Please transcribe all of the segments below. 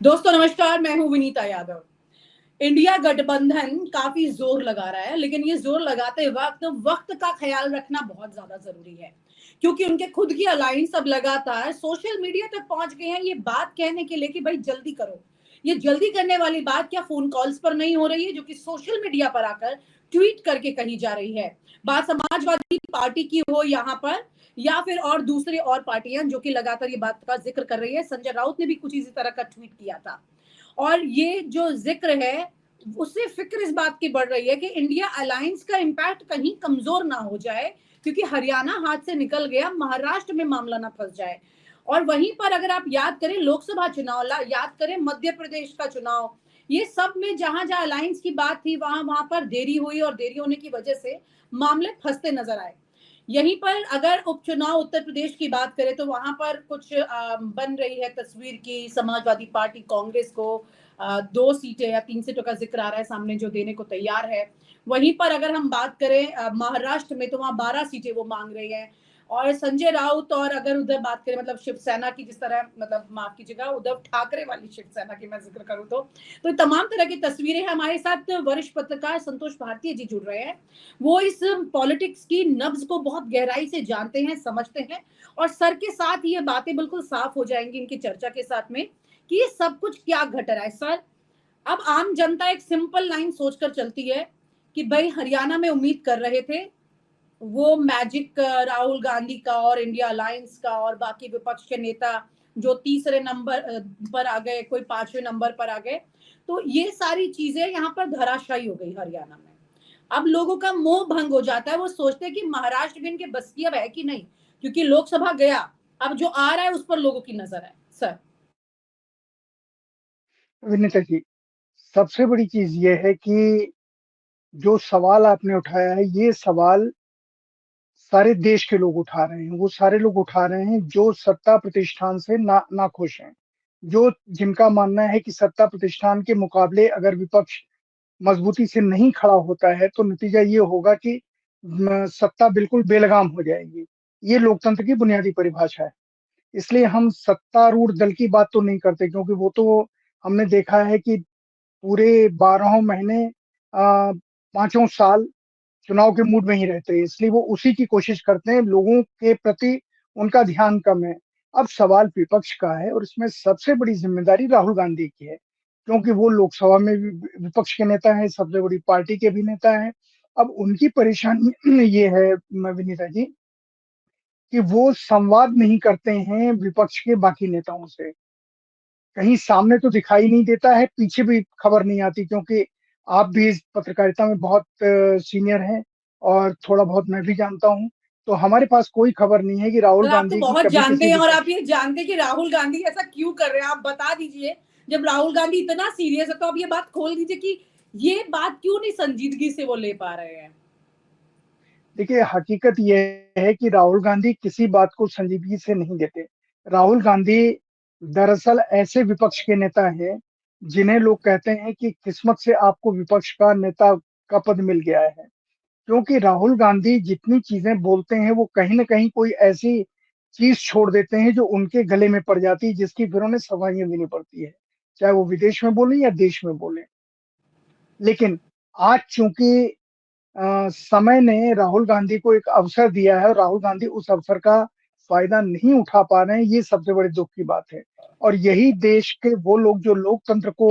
दोस्तों नमस्कार, मैं हूं विनीता यादव। इंडिया गठबंधन काफी जोर लगा रहा है, लेकिन ये जोर लगाते वक्त वक्त का ख्याल रखना बहुत ज्यादा जरूरी है, क्योंकि उनके खुद की अलायंस अब लगातार सोशल मीडिया तक पहुंच गए हैं ये बात कहने के लिए कि भाई जल्दी करो। ये जल्दी करने वाली बात क्या फोन कॉल्स पर नहीं हो रही है, जो कि सोशल मीडिया पर आकर ट्वीट करके कही जा रही है। बात समाजवादी पार्टी की हो यहाँ पर, या फिर और दूसरी और पार्टियां जो कि लगातार ये बात का जिक्र कर रही है। संजय राउत ने भी कुछ इसी तरह का ट्वीट किया था। और ये जो जिक्र है, उससे फिक्र इस बात की बढ़ रही है कि इंडिया अलायंस का इंपैक्ट कहीं कमजोर ना हो जाए, क्योंकि हरियाणा हाथ से निकल गया, महाराष्ट्र में मामला ना फंस जाए। और वहीं पर अगर आप याद करें लोकसभा चुनाव, याद करें मध्य प्रदेश का चुनाव, ये सब में जहां जहां अलायंस की बात थी वहां वहां पर देरी हुई, और देरी होने की वजह से मामले फंसते नजर आए। यहीं पर अगर उपचुनाव उत्तर प्रदेश की बात करें तो वहां पर कुछ बन रही है तस्वीर की समाजवादी पार्टी कांग्रेस को 2 सीटें या 3 सीटों का जिक्र आ रहा है सामने, जो देने को तैयार है। वहीं पर अगर हम बात करें महाराष्ट्र में, तो वहां 12 सीटें वो मांग रहे हैं। और संजय राउत, और अगर उधर बात करें मतलब शिवसेना की, जिस तरह मतलब माफ कीजिएगा उद्धव ठाकरे वाली शिवसेना की मैं जिक्र करूं तो तमाम तरह की तस्वीरें। हमारे साथ वरिष्ठ पत्रकार संतोष भारतीय जी जुड़ रहे हैं। वो इस पॉलिटिक्स की नब्ज को बहुत गहराई से जानते हैं, समझते हैं। और सर के साथ ये बातें बिल्कुल साफ हो जाएंगी इनकी चर्चा के साथ में कि ये सब कुछ क्या घट रहा है। सर, अब आम जनता एक सिंपल लाइन सोचकर चलती है कि भाई हरियाणा में उम्मीद कर रहे थे वो मैजिक राहुल गांधी का और इंडिया अलायंस का और बाकी विपक्ष के नेता जो तीसरे नंबर पर आ गए, कोई 5वें नंबर पर आ गए, तो ये सारी चीजें यहाँ पर धराशायी हो गई हरियाणा में। अब लोगों का मोह भंग हो जाता है, वो सोचते हैं कि महाराष्ट्र भी इनके बस की अब है कि नहीं, क्योंकि लोकसभा गया, अब जो आ रहा है उस पर लोगों की नजर है। सर, विनीता जी, सबसे बड़ी चीज ये है कि जो सवाल आपने उठाया है, ये सवाल सारे देश के लोग उठा रहे हैं। वो सारे लोग उठा रहे हैं जो सत्ता प्रतिष्ठान से नाखुश हैं, जो जिनका मानना है कि सत्ता प्रतिष्ठान के मुकाबले अगर विपक्ष मजबूती से नहीं खड़ा होता है तो नतीजा ये होगा कि सत्ता बिल्कुल बेलगाम हो जाएगी। ये लोकतंत्र की बुनियादी परिभाषा है। इसलिए हम सत्तारूढ़ दल की बात तो नहीं करते, क्योंकि वो तो हमने देखा है कि पूरे 12 महीने 5 साल चुनाव के मूड में ही रहते हैं। इसलिए वो उसी की कोशिश करते हैं, लोगों के प्रति उनका ध्यान कम है। अब सवाल विपक्ष का है और इसमें सबसे बड़ी जिम्मेदारी राहुल गांधी की है, क्योंकि वो लोकसभा में भी विपक्ष के नेता हैं, सबसे बड़ी पार्टी के भी नेता हैं। अब उनकी परेशानी ये है विनीता जी, कि वो संवाद नहीं करते हैं विपक्ष के बाकी नेताओं से। कहीं सामने तो दिखाई नहीं देता है, पीछे भी खबर नहीं आती, क्योंकि आप भी इस पत्रकारिता में बहुत सीनियर हैं और थोड़ा बहुत मैं भी जानता हूं। तो हमारे पास कोई खबर नहीं है कि राहुल सर आप तो गांधी की बहुत कभी जानते किसी हैं, और आप विपक्ष। ये जानते हैं कि राहुल गांधी ऐसा क्यों कर रहे हैं, आप बता दीजिए। जब राहुल गांधी इतना सीरियस है तो आप ये बात खोल दीजिए कि ये बात क्यों नहीं संजीदगी से वो ले पा रहे हैं। देखिए, हकीकत यह है कि राहुल गांधी किसी बात को संजीदगी से नहीं लेते। राहुल गांधी दरअसल ऐसे विपक्ष के नेता हैं जिन्हें लोग कहते हैं कि किस्मत से आपको विपक्ष का नेता का पद मिल गया है। क्योंकि राहुल गांधी जितनी चीजें बोलते हैं वो कहीं न कहीं कोई ऐसी चीज छोड़ देते हैं जो उनके गले में पड़ जाती है, जिसकी फिर उन्हें सफाइयाँ देनी पड़ती है, चाहे वो विदेश में बोले या देश में बोले। लेकिन आज चूंकि समय ने राहुल गांधी को एक अवसर दिया है और राहुल गांधी उस अवसर का फायदा नहीं उठा पा रहे हैं, ये सबसे बड़े दुख की बात है। और यही देश के वो लोग जो लोकतंत्र को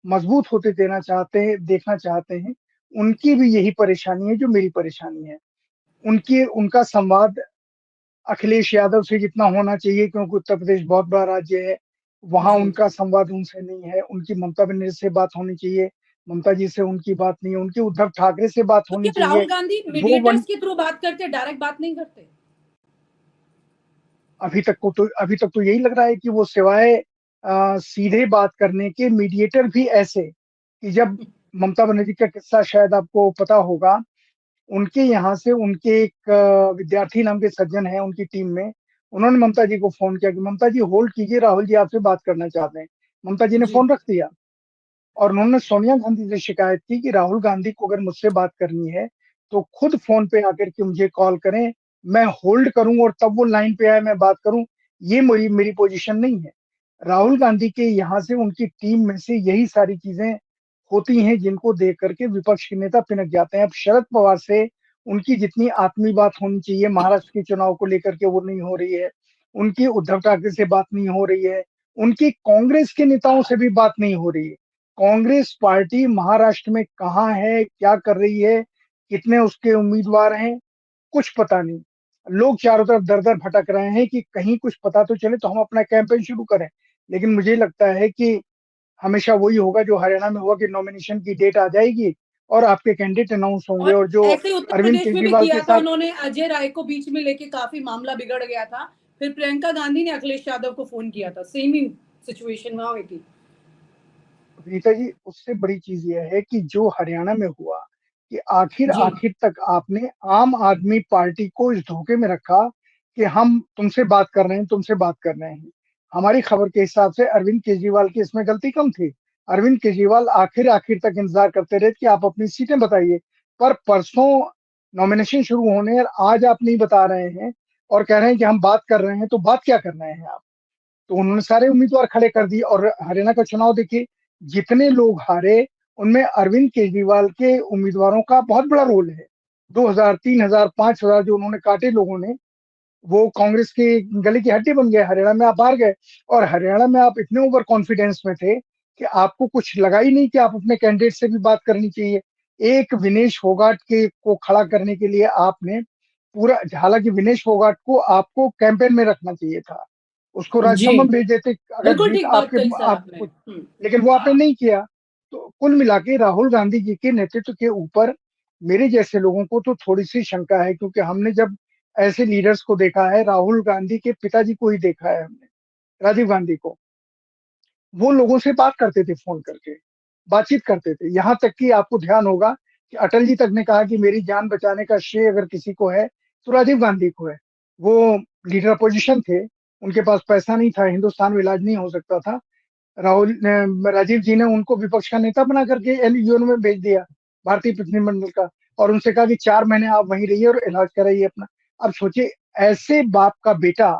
मजबूत होते देना चाहते हैं, देखना चाहते हैं, उनकी भी यही परेशानी है जो मेरी परेशानी है। उनकी उनका संवाद अखिलेश यादव से जितना होना चाहिए, क्योंकि उत्तर प्रदेश बहुत बड़ा राज्य है, वहां जी, उनका संवाद उनसे नहीं है। उनकी ममता बनर्जी से बात होनी चाहिए, ममता जी से उनकी बात नहीं है। उनकी उद्धव ठाकरे से बात तो होनी क्या चाहिए। राहुल गांधी वो वन मीडिएटर्स के थ्रू बात करते हैं, डायरेक्ट बात नहीं करते? अभी तक तो यही लग रहा है कि वो सिवाय सीधे बात करने के मीडिएटर भी ऐसे, कि जब ममता बनर्जी का किस्सा शायद आपको पता होगा, उनके यहाँ से उनके एक विद्यार्थी नाम के सज्जन हैं उनकी टीम में, उन्होंने ममता जी को फोन किया कि ममता जी होल्ड कीजिए, राहुल जी आपसे बात करना चाहते हैं। ममता जी ने जी, फोन रख दिया और उन्होंने सोनिया गांधी से शिकायत की कि राहुल गांधी को अगर मुझसे बात करनी है तो खुद फोन पे आकर के मुझे कॉल करें, मैं होल्ड करूं और तब वो लाइन पे आए मैं बात करूं। ये मेरी मेरी पोजीशन नहीं है। राहुल गांधी के यहाँ से उनकी टीम में से यही सारी चीजें होती हैं जिनको देख करके विपक्ष के नेता पिनक जाते हैं। अब शरद पवार से उनकी जितनी आत्मीय बात होनी चाहिए महाराष्ट्र के चुनाव को लेकर के वो नहीं हो रही है, उनकी उद्धव ठाकरे से बात नहीं हो रही है, उनकी कांग्रेस के नेताओं से भी बात नहीं हो रही है। कांग्रेस पार्टी महाराष्ट्र में कहाँ है, क्या कर रही है, कितने उसके उम्मीदवार हैं, कुछ पता नहीं। लोग चारों तरफ दर दर भटक रहे हैं कि कहीं कुछ पता तो चले तो हम अपना कैंपेन शुरू करें। लेकिन मुझे लगता है कि हमेशा वही होगा जो हरियाणा में हुआ कि नॉमिनेशन की डेट आ जाएगी और आपके कैंडिडेट अनाउंस होंगे, और और जो ऐसे ही उत्तर अरविंद प्रदेश में भी केजरीवाल किया के था साथ उन्होंने, अजय राय को बीच में लेके काफी मामला बिगड़ गया था, फिर प्रियंका गांधी ने अखिलेश यादव को फोन किया था, सेम ही सिचुएशन वहां हुई थी। रीता जी, उससे बड़ी चीज यह है कि जो हरियाणा में हुआ कि आखिर जी आखिर तक आपने आम आदमी पार्टी को इस धोखे में रखा कि हम तुमसे बात कर रहे हैं, तुमसे बात कर रहे हैं। हमारी खबर के हिसाब से अरविंद केजरीवाल की इसमें गलती कम थी। अरविंद केजरीवाल आखिर आखिर तक इंतजार करते रहे कि आप अपनी सीटें बताइए, पर परसों नॉमिनेशन शुरू होने और आज आप नहीं बता रहे हैं और कह रहे हैं कि हम बात कर रहे हैं, तो बात क्या कर रहे हैं आप? तो उन्होंने सारे उम्मीदवार खड़े कर दिए और हरियाणा का चुनाव देखिए, जितने लोग हारे उनमें अरविंद केजरीवाल के उम्मीदवारों का बहुत बड़ा रोल है। 2000, 3000, 5000 जो उन्होंने काटे लोगों ने, वो कांग्रेस के गले की हड्डी बन गए। हरियाणा में आप हार गए और हरियाणा में आप इतने ओवर कॉन्फिडेंस में थे कि आपको कुछ लगा ही नहीं कि आप अपने कैंडिडेट से भी बात करनी चाहिए। एक विनेश फोगाट के को खड़ा करने के लिए आपने पूरा, हालांकि विनेश फोगाट को आपको कैंपेन में रखना चाहिए था, उसको जी, राजसमंद भेज देते अगर बिल्कुल जीत ठीक बात आपके कही सर आप आपने। कुछ, लेकिन वो आपने नहीं किया। तो कुल मिला के राहुल गांधी जी के नेतृत्व के ऊपर मेरे जैसे लोगों को तो थोड़ी सी शंका है, क्योंकि हमने जब ऐसे लीडर्स को देखा है, राहुल गांधी के पिताजी को ही देखा है हमने, राजीव गांधी को, वो लोगों से बात करते थे, फोन करके बातचीत करते थे। यहाँ तक कि आपको ध्यान होगा कि अटल जी तक ने कहा कि मेरी जान बचाने का श्रेय अगर किसी को है तो राजीव गांधी को है। वो लीडर अपोजिशन थे, उनके पास पैसा नहीं था, हिंदुस्तान में इलाज नहीं हो सकता था, राजीव जी ने उनको विपक्ष का नेता बना करके यूएन में भेज दिया, भारतीय प्रतिनिधिमंडल का, और उनसे कहा कि 4 महीने आप वहीं रहिए और इलाज कराइए अपना। अब सोचिए, ऐसे बाप का बेटा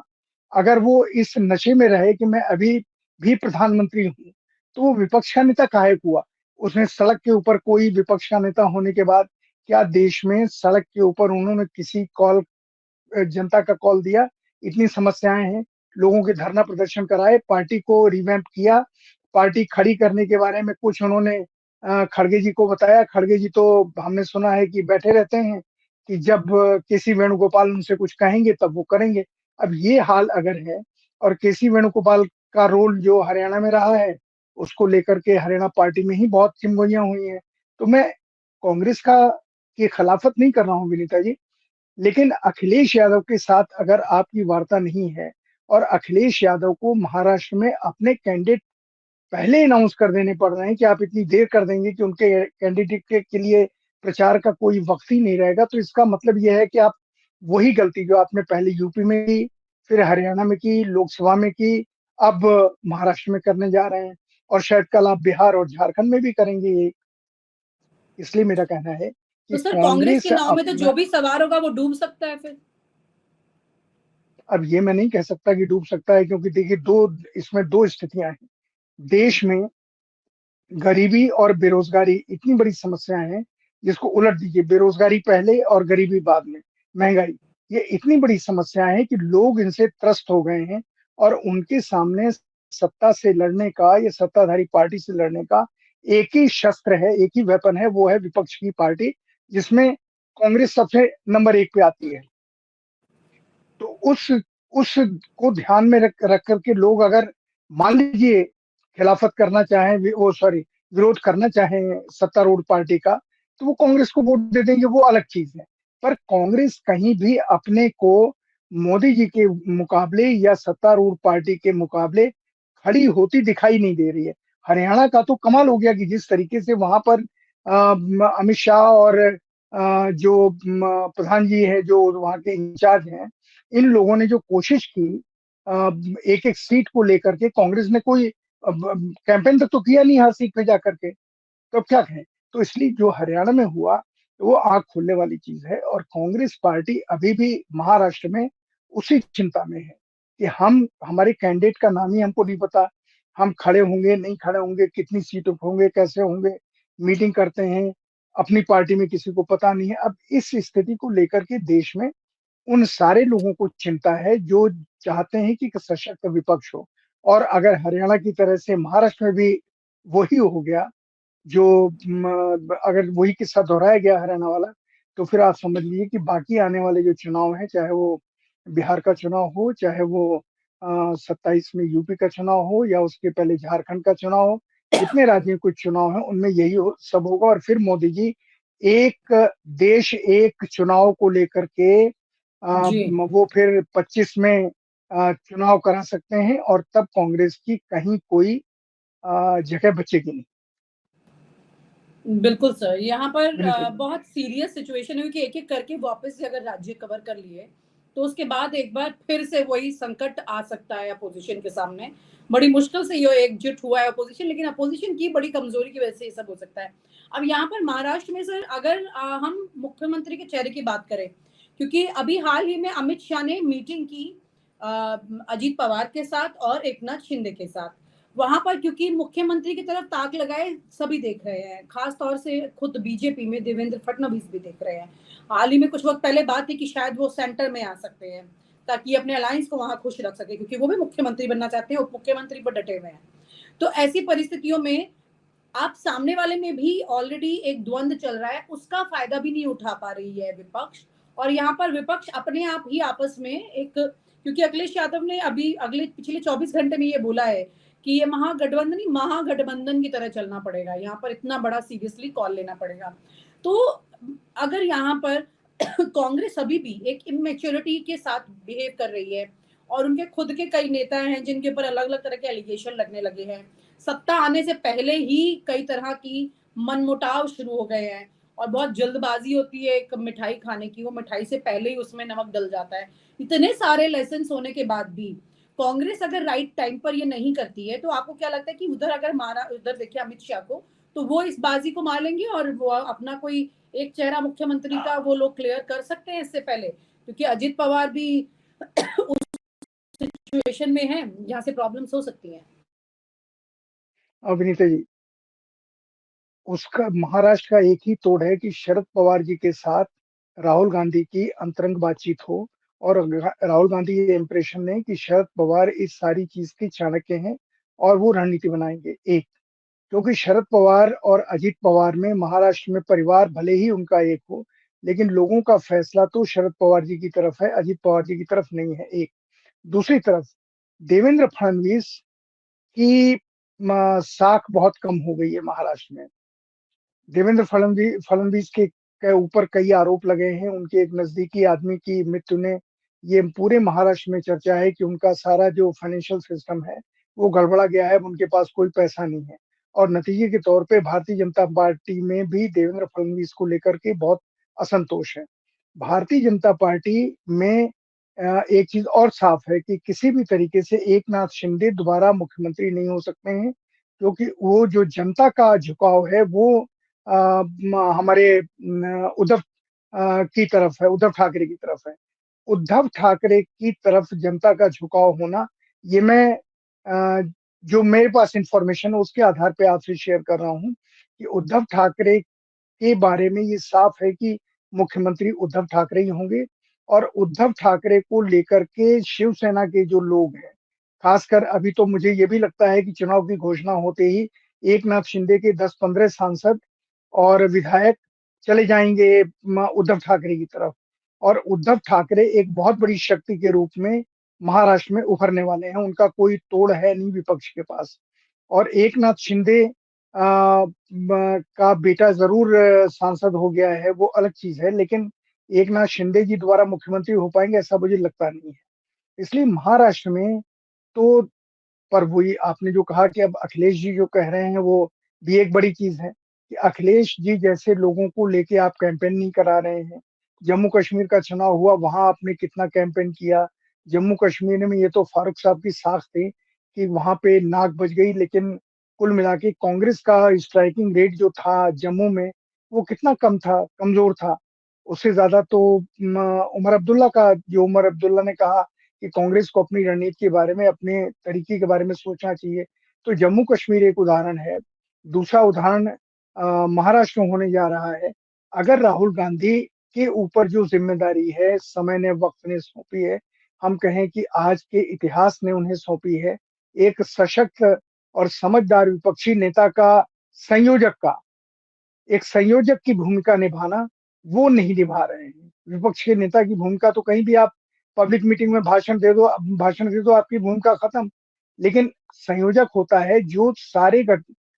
अगर वो इस नशे में रहे कि मैं अभी भी प्रधानमंत्री हूँ, तो वो विपक्ष का नेता काहे को हुआ? उसने सड़क के ऊपर, कोई विपक्ष का नेता होने के बाद क्या देश में सड़क के ऊपर उन्होंने किसी कॉल, जनता का कॉल दिया? इतनी समस्याएं हैं, लोगों के धरना प्रदर्शन कराए, पार्टी को रिवैम्प किया, पार्टी खड़ी करने के बारे में कुछ उन्होंने खड़गे जी को बताया। खड़गे जी तो हमने सुना है कि बैठे रहते हैं कि जब केसी वेणुगोपाल उनसे कुछ कहेंगे तब वो करेंगे। अब ये हाल अगर है, और केसी वेणुगोपाल का रोल जो हरियाणा में रहा है, उसको लेकर के हरियाणा पार्टी में ही बहुत चिंगोइयां हुई हैं। तो मैं कांग्रेस का की खिलाफत नहीं कर रहा हूँ विनीता जी, लेकिन अखिलेश यादव के साथ अगर आपकी वार्ता नहीं है और अखिलेश यादव को महाराष्ट्र में अपने कैंडिडेट पहले अनाउंस कर देने पड़ रहे हैं कि आप इतनी देर कर देंगे कि उनके कैंडिडेट के लिए प्रचार का कोई वक्त ही नहीं रहेगा, तो इसका मतलब यह है कि आप वही गलती जो आपने पहले यूपी में की, फिर हरियाणा में की, लोकसभा में की, अब महाराष्ट्र में करने जा रहे हैं, और शायद कल आप बिहार और झारखंड में भी करेंगे ये। इसलिए मेरा कहना है तो कि सर कांग्रेस कांग्रेस के नाव में तो जो अपना, भी सवार होगा वो डूब सकता है फिर। अब ये मैं नहीं कह सकता कि डूब सकता है, क्योंकि देखिए इसमें दो स्थितियां हैं। देश में गरीबी और बेरोजगारी इतनी बड़ी समस्याएं हैं, जिसको उलट दीजिए, बेरोजगारी पहले और गरीबी बाद में, महंगाई, ये इतनी बड़ी समस्याएं हैं कि लोग इनसे त्रस्त हो गए हैं, और उनके सामने सत्ता से लड़ने का या सत्ताधारी पार्टी से लड़ने का एक ही शस्त्र है, एक ही वेपन है, वो है विपक्ष की पार्टी, जिसमें कांग्रेस सबसे नंबर 1 पे आती है। तो उस को ध्यान में रख करके लोग अगर मान लीजिए खिलाफत करना चाहें, वो सॉरी, विरोध करना चाहें सत्तारूढ़ पार्टी का, तो वो कांग्रेस को वोट दे देंगे, वो अलग चीज है। पर कांग्रेस कहीं भी अपने को मोदी जी के मुकाबले या सत्तारूढ़ पार्टी के मुकाबले खड़ी होती दिखाई नहीं दे रही है। हरियाणा का तो कमाल हो गया कि जिस तरीके से वहां पर अमित शाह और जो प्रधान जी है, जो वहां के इंचार्ज हैं, इन लोगों ने जो कोशिश की एक एक सीट को लेकर के, कांग्रेस ने कोई कैंपेन तक तो किया नहीं हर सीट पे जाकर के, तो अब क्या कहें? तो इसलिए जो हरियाणा में हुआ, वो आग खोलने वाली चीज है, और कांग्रेस पार्टी अभी भी महाराष्ट्र में उसी चिंता में है कि हमारे कैंडिडेट का नाम ही हमको नहीं पता, हम खड़े होंगे, नहीं खड़े होंगे, कितनी सीटों पे होंगे, कैसे होंगे, मीटिंग करते हैं, अपनी पार्टी में किसी को पता नहीं है। अब इस स्थिति को लेकर के देश में उन सारे लोगों को चिंता है जो चाहते हैं कि एक सशक्त विपक्ष हो। और अगर हरियाणा की तरह से महाराष्ट्र में भी वही हो गया, जो अगर वही किस्सा दोहराया गया हरियाणा वाला, तो फिर आप समझ लीजिए कि बाकी आने वाले जो चुनाव हैं, चाहे वो बिहार का चुनाव हो, चाहे वो 27 में यूपी का चुनाव हो या उसके पहले झारखंड का चुनाव हो, जितने राज्यों के चुनाव हैं उनमें यही सब होगा। और फिर मोदी जी एक देश एक चुनाव को लेकर के जी वो फिर 25 में चुनाव करा सकते हैं और तब कांग्रेस की कहीं कोई जगह बचेगी नहीं। बिल्कुल सर, यहाँ पर विनीता जी। बहुत सीरियस सिचुएशन है कि एक-एक करके वापस से अगर राज्य कवर कर लिए, तो उसके बाद एक बार फिर से वही संकट आ सकता है अपोज़िशन के सामने। बड़ी मुश्किल से ये एकजुट हुआ है अपोज़िशन, लेकिन अपोज़िशन की बड़ी कमज़ोरी की वजह से ये सब हो सकता है। अब यहाँ पर महाराष्ट्र में सर अगर हम मुख्यमंत्री के चेहरे की बात करें, क्योंकि अभी हाल ही में अमित शाह ने मीटिंग की अ, अजीत पवार के साथ और एकनाथ शिंदे के साथ। वहां पर क्योंकि मुख्यमंत्री की तरफ ताक लगाए सभी देख रहे हैं, खास तौर से खुद बीजेपी में देवेंद्र फडणवीस भी देख रहे हैं। हाल ही में कुछ वक्त पहले बात थी कि शायद वो सेंटर में आ सकते हैं ताकि अपने अलायंस को वहां खुश रख सके, क्योंकि वो भी मुख्यमंत्री बनना चाहते हैं, उप मुख्यमंत्री पर डटे हुए हैं। तो ऐसी परिस्थितियों में आप सामने वाले में भी ऑलरेडी एक द्वंद चल रहा है, उसका फायदा भी नहीं उठा पा रही है विपक्ष। और यहाँ पर विपक्ष अपने आप ही आपस में एक, क्योंकि अखिलेश यादव ने अभी अगले पिछले 24 घंटे में ये बोला है कि ये महागठबंधन की तरह चलना पड़ेगा, यहाँ पर इतना बड़ा सीरियसली कॉल लेना पड़ेगा। तो अगर यहाँ पर कांग्रेस अभी भी एक इमेच्योरिटी के साथ बिहेव कर रही है और उनके खुद के कई नेता हैं जिनके ऊपर अलग अलग तरह के एलिगेशन लगने लगे हैं, सत्ता आने से पहले ही कई तरह की मनमुटाव शुरू हो गए हैं और बहुत जल्दबाजी होती है एक मिठाई खाने की, वो मिठाई से पहले ही उसमें नमक डल जाता है। इतने सारे लेसन होने के बाद भी कांग्रेस अगर राइट टाइम पर ये नहीं करती है, तो आपको क्या लगता है कि उधर अगर मारा, उधर देखिए अमित शाह को, तो वो इस बाजी को मार लेंगे और वो अपना कोई एक चेहरा मुख्यमंत्री का वो लोग क्लियर कर सकते हैं इससे पहले, क्योंकि अजित पवार भी उस सिचुएशन में है जहां से प्रॉब्लम्स हो सकती हैं। विनीता जी, उसका महाराष्ट्र का एक ही तोड़ है कि शरद पवार जी के साथ राहुल गांधी की अंतरंग बातचीत हो और राहुल गांधी ये इंप्रेशन लें कि शरद पवार इस सारी चीज के चाणक्य हैं और वो रणनीति बनाएंगे। एक, क्योंकि शरद पवार और अजीत पवार में महाराष्ट्र में परिवार भले ही उनका एक हो, लेकिन लोगों का फैसला तो शरद पवार जी की तरफ है, अजीत पवार जी की तरफ नहीं है। एक, दूसरी तरफ देवेंद्र फडणवीस की साख बहुत कम हो गई है महाराष्ट्र में। देवेंद्र फडणवीस के ऊपर कई आरोप लगे हैं, उनके एक नजदीकी आदमी की मृत्यु ने, ये पूरे महाराष्ट्र में चर्चा है कि उनका सारा जो फाइनेंशियल सिस्टम है वो गड़बड़ा गया है, उनके पास कोई पैसा नहीं है। और नतीजे के तौर पे भारतीय जनता पार्टी में भी देवेंद्र फडणवीस को लेकर के बहुत असंतोष है। भारतीय जनता पार्टी में एक चीज और साफ है कि किसी भी तरीके से एक नाथ शिंदे दोबारा मुख्यमंत्री नहीं हो सकते हैं, क्योंकि वो जो जनता का झुकाव है वो हमारे उद्धव की तरफ है, उद्धव ठाकरे की तरफ है। उद्धव ठाकरे की तरफ जनता का झुकाव होना, ये मैं जो मेरे पास इंफॉर्मेशन है उसके आधार पे आपसे शेयर कर रहा हूँ कि उद्धव ठाकरे के बारे में ये साफ है कि मुख्यमंत्री उद्धव ठाकरे ही होंगे। और उद्धव ठाकरे को लेकर के शिवसेना के जो लोग हैं, खासकर अभी तो मुझे ये भी लगता है कि चुनाव की घोषणा होते ही एक नाथ शिंदे के 10-15 सांसद और विधायक चले जाएंगे उद्धव ठाकरे की तरफ। और उद्धव ठाकरे एक बहुत बड़ी शक्ति के रूप में महाराष्ट्र में उभरने वाले हैं, उनका कोई तोड़ है नहीं विपक्ष के पास। और एक नाथ शिंदे का बेटा जरूर सांसद हो गया है, वो अलग चीज है, लेकिन एक नाथ शिंदे जी दोबारा मुख्यमंत्री हो पाएंगे ऐसा मुझे लगता नहीं है। इसलिए महाराष्ट्र में तो, पर वही आपने जो कहा कि अब अखिलेश जी जो कह रहे हैं वो भी एक बड़ी चीज है कि अखिलेश जी जैसे लोगों को लेके आप कैंपेन नहीं करा रहे हैं। जम्मू कश्मीर का चुनाव हुआ, वहां आपने कितना कैंपेन किया। जम्मू कश्मीर में ये तो फारूक साहब की साख थी कि वहां पे नाक बज गई, लेकिन कुल मिला के कांग्रेस का स्ट्राइकिंग रेट जो था जम्मू में वो कितना कम था, कमजोर था। उससे ज्यादा तो उमर अब्दुल्ला का, जो उमर अब्दुल्ला ने कहा कि कांग्रेस को अपनी रणनीति के बारे में, अपने तरीके के बारे में सोचना चाहिए। तो जम्मू कश्मीर एक उदाहरण है। दूसरा उदाहरण महाराष्ट्र में होने जा रहा है। अगर राहुल गांधी के ऊपर जो ज़िम्मेदारी है, समय ने, वक़्त ने सौंपी है, हम कहें कि आज के इतिहास ने उन्हें सौंपी है, एक सशक्त और समझदार विपक्षी नेता का, संयोजक का, एक संयोजक की भूमिका निभाना, वो नहीं निभा रहे हैं। विपक्ष के नेता की भूमिका तो कहीं भी आप पब्लिक मीटिंग में भाषण दे दो, आपकी भूमिका खत्म। लेकिन संयोजक होता है जो सारे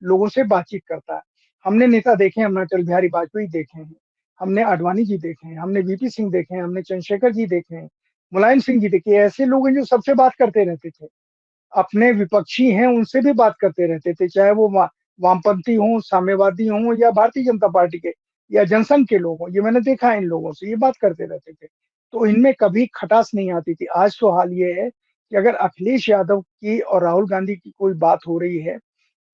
लोगों से बातचीत करता है। हमने नेता देखे हैं, हमने अटल बिहारी वाजपेयी देखे हैं, हमने आडवाणी जी देखे हैं, हमने वीपी सिंह देखे हैं, हमने चंद्रशेखर जी देखे हैं, मुलायम सिंह जी देखे हैं। ऐसे लोग हैं जो सबसे बात करते रहते थे। अपने विपक्षी हैं उनसे भी बात करते रहते थे, चाहे वो वामपंथी हों, साम्यवादी हों या भारतीय जनता पार्टी के या जनसंघ के लोग हों। ये मैंने देखा है, इन लोगों से ये बात करते रहते थे, तो इनमें कभी खटास नहीं आती थी। आज तो हाल ये है कि अगर अखिलेश यादव की और राहुल गांधी की कोई बात हो रही है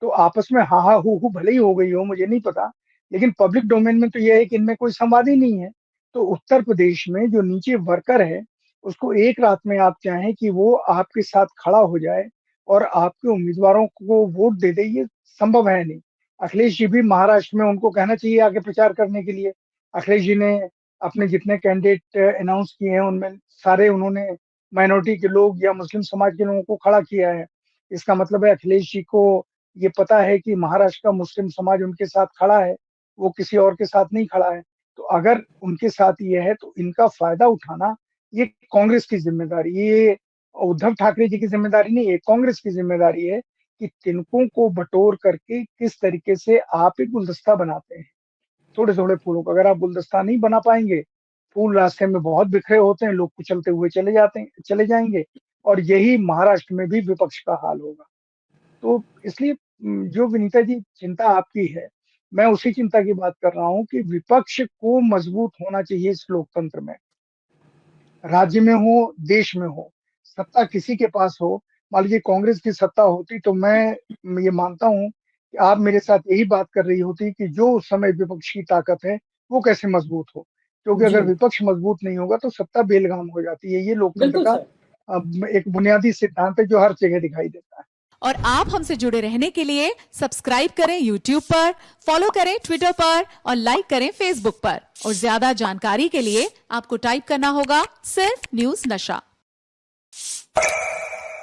तो आपस में हा हा हू भले ही हो गई हो, मुझे नहीं पता, लेकिन पब्लिक डोमेन में तो यह है कि इनमें कोई संवाद ही नहीं है। तो उत्तर प्रदेश में जो नीचे वर्कर है, उसको एक रात में आप चाहें कि वो आपके साथ खड़ा हो जाए और आपके उम्मीदवारों को वोट दे दे, ये संभव है नहीं। अखिलेश जी भी महाराष्ट्र में, उनको कहना चाहिए आगे प्रचार करने के लिए। अखिलेश जी ने अपने जितने कैंडिडेट अनाउंस किए हैं उनमें सारे उन्होंने माइनॉरिटी के लोग या मुस्लिम समाज के लोगों को खड़ा किया है। इसका मतलब है अखिलेश जी को ये पता है कि महाराष्ट्र का मुस्लिम समाज उनके साथ खड़ा है, वो किसी और के साथ नहीं खड़ा है। तो अगर उनके साथ ये है तो इनका फायदा उठाना ये कांग्रेस की जिम्मेदारी, ये उद्धव ठाकरे जी की जिम्मेदारी नहीं है, कांग्रेस की जिम्मेदारी है कि तिनकों को बटोर करके किस तरीके से आप एक गुलदस्ता बनाते हैं। थोड़े-थोड़े फूलों का अगर आप गुलदस्ता नहीं बना पाएँगे, फूल रास्ते में बहुत बिखरे होते हैं, लोग कुचलते हुए चले जाएँगे और यही महाराष्ट्र में भी विपक्ष का हाल होगा। तो इसलिए जो विनीता जी चिंता आपकी है, मैं उसी चिंता की बात कर रहा हूँ कि विपक्ष को मजबूत होना चाहिए इस लोकतंत्र में। राज्य में हो, देश में हो, सत्ता किसी के पास हो, मान लीजिए कांग्रेस की सत्ता होती तो मैं ये मानता हूँ कि आप मेरे साथ यही बात कर रही होती कि जो उस समय विपक्ष की ताकत है, वो कैसे मजबूत हो। क्योंकि जी, अगर विपक्ष मजबूत नहीं होगा तो सत्ता बेलगाम हो जाती है। ये लोकतंत्र बिल्कुल का सर। एक बुनियादी सिद्धांत है जो हर जगह दिखाई देता है। और आप हमसे जुड़े रहने के लिए सब्सक्राइब करें YouTube पर, फॉलो करें ट्विटर पर और लाइक करें Facebook पर। और ज्यादा जानकारी के लिए आपको टाइप करना होगा सिर्फ न्यूज नशा।